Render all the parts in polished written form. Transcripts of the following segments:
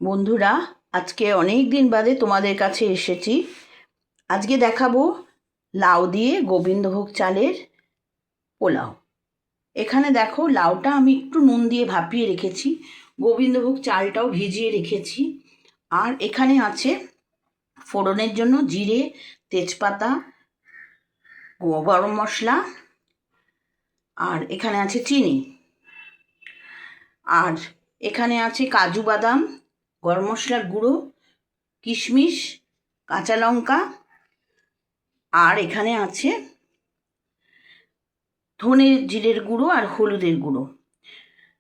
বন্ধুরা, আজকে অনেক দিন বাদে তোমাদের কাছে এসেছি। আজকে দেখাবো লাউ দিয়ে গোবিন্দভোগ চালের পোলাও। এখানে দেখো, লাউটা আমি একটু নুন দিয়ে ভাপিয়ে রেখেছি, গোবিন্দভোগ চালটাও ভিজিয়ে রেখেছি। আর এখানে আছে ফোড়নের জন্য জিরে, তেজপাতা, গরম মশলা, আর এখানে আছে চিনি, আর এখানে আছে কাজু বাদাম, গরম মশলার গুঁড়ো, কিশমিশ, কাঁচা লঙ্কা, আর এখানে আছে ধনে জিরের গুঁড়ো আর হলুদের গুঁড়ো।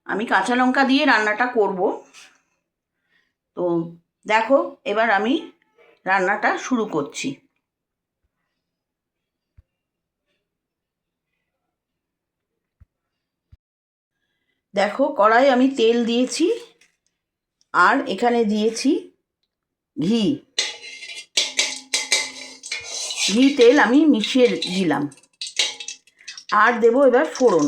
আমি কাঁচা লঙ্কা দিয়ে রান্নাটা করব। তো দেখো, এবার আমি রান্নাটা শুরু করছি। দেখো, কড়াই আমি তেল দিয়েছি, আর এখানে দিয়েছি ঘি। ঘি তেল আমি মিশিয়ে দিলাম। আর দেব এবার ফোড়ন।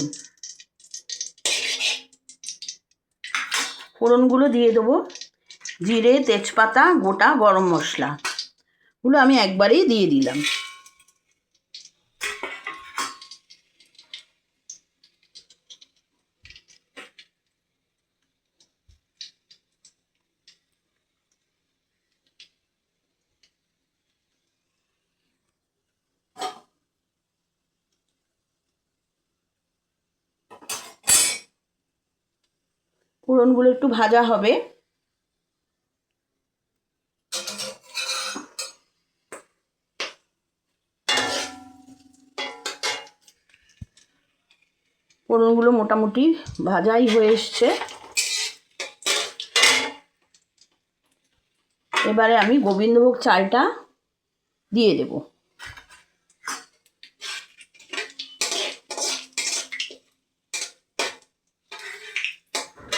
ফোড়নগুলো দিয়ে দেবো জিরে, তেজপাতা, গোটা গরম মশলাগুলো আমি একবারেই দিয়ে দিলাম। ফোড়নগুলো একটু ভাজা হবে। ফোড়নগুলো মোটামুটি ভাজাই হয়ে এসছে। এবারে আমি গোবিন্দভোগ চালটা দিয়ে দেব।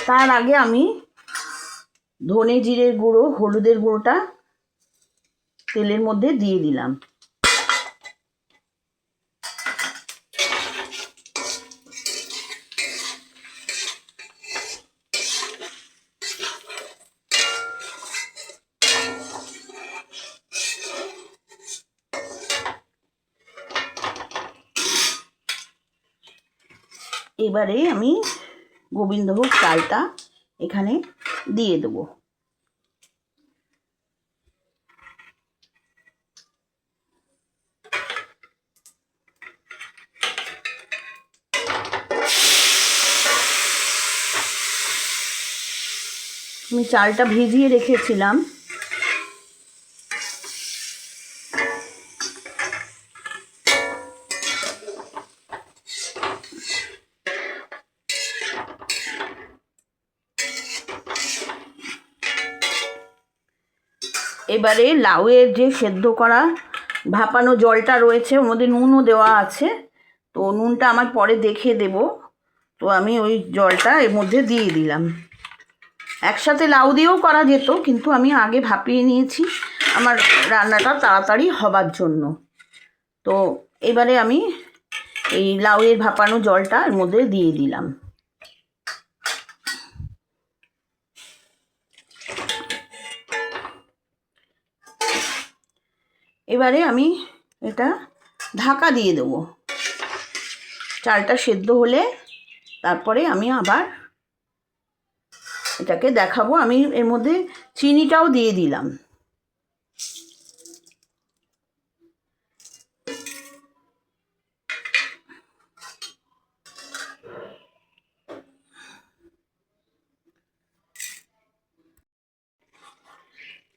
তার আগে আমি ধনে জিরের গুঁড়ো, হলুদের গুঁড়োটা তেলের মধ্যে দিয়ে দিলাম। এবারে আমি গোবিন্দভোগ চালটা এখানে দিয়ে দেবো। আমি চালটা ভিজিয়ে রেখেছিলাম। এবারে লাউয়ের যে সেদ্ধ করা ভাপানো জলটা রয়েছে, ওর মধ্যে নুনও দেওয়া আছে। তো নুনটা আমার পরে দেখে দেব। তো আমি ওই জলটা এর মধ্যে দিয়ে দিলাম। একসাথে লাউ দিয়েও করা যেত, কিন্তু আমি আগে ভাপিয়ে নিয়েছি আমার রান্নাটা তাড়াতাড়ি হবার জন্য। তো এবারে আমি এই লাউয়ের ভাপানো জলটা এর মধ্যে দিয়ে দিলাম। এবারে আমি এটা ঢাকা দিয়ে দেবো। চালটা সেদ্ধ হলে তারপরে আমি আবার এটাকে দেখাবো। আমি এর মধ্যে চিনিটাও দিয়ে দিলাম।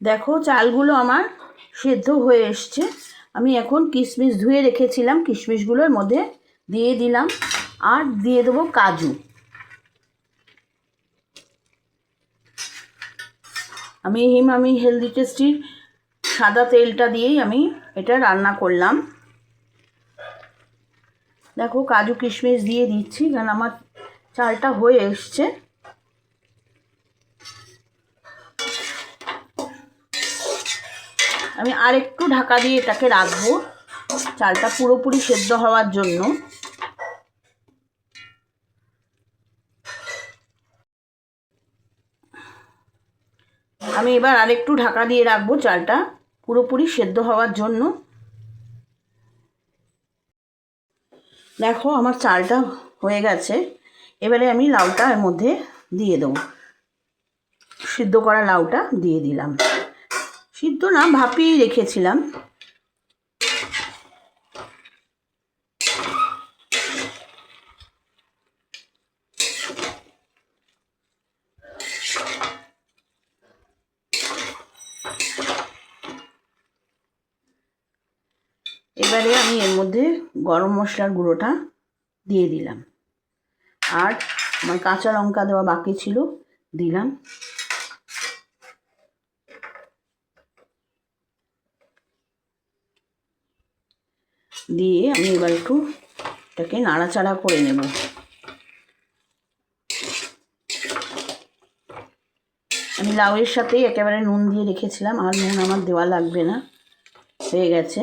দেখো, চালগুলো আমার সেদ্ধ হয়ে এসছে। আমি এখন কিশমিশ ধুয়ে রেখেছিলাম, কিশমিশগুলোর মধ্যে দিয়ে দিলাম। আর দিয়ে দেবো কাজু। আমি হেলদি টেস্টির সাদা তেলটা দিয়েই আমি এটা রান্না করলাম। দেখো, কাজু কিশমিশ দিয়ে দিচ্ছি, কারণ আমার চালটা হয়ে এসছে। আমি আর একটু ঢাকা দিয়ে এটাকে রাখবো, চালটা পুরোপুরি সেদ্ধ হওয়ার জন্য। আমি এবার আরেকটু ঢাকা দিয়ে রাখবো চালটা পুরোপুরি সেদ্ধ হওয়ার জন্য। দেখো আমার চালটা হয়ে গেছে। এবারে আমি লাউটা এর মধ্যে দিয়ে দেবো। সিদ্ধ করা লাউটা দিয়ে দিলাম। সিদ্ধ না, ভাপিয়েই রেখেছিলাম। এবারে আমি এর মধ্যে গরম মশলার গুঁড়োটা দিয়ে দিলাম, আর আমার কাঁচা লঙ্কা দেওয়া বাকি ছিল, দিলাম। দিয়ে আমি এবার একটু এটাকে নাড়াচাড়া করে নেব। আমি লাউয়ের সাথেই একেবারে নুন দিয়ে রেখেছিলাম, আর নুন আমার দেওয়া লাগবে না, হয়ে গেছে।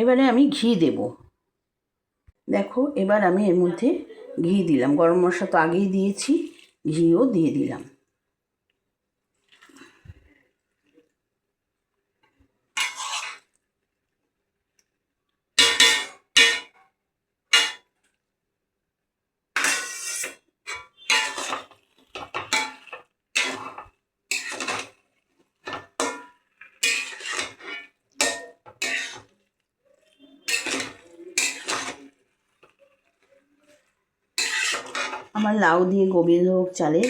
এবারে আমি ঘি দেব। দেখো এবার আমি এর মধ্যে ঘি দিলাম। গরম মশলা তো আগেই দিয়েছি, ঘিও দিয়ে দিলাম। আমার লাউ দিয়ে গোবিন্দভোগ চালের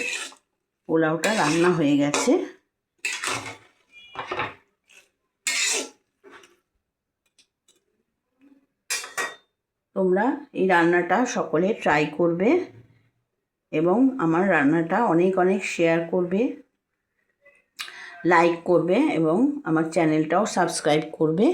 পোলাওটা রান্না হয়ে গেছে। তোমরা এই রান্নাটা সকলে ট্রাই করবে এবং আমার রান্নাটা অনেক অনেক শেয়ার করবে, লাইক করবে এবং আমার চ্যানেলটাও সাবস্ক্রাইব করবে।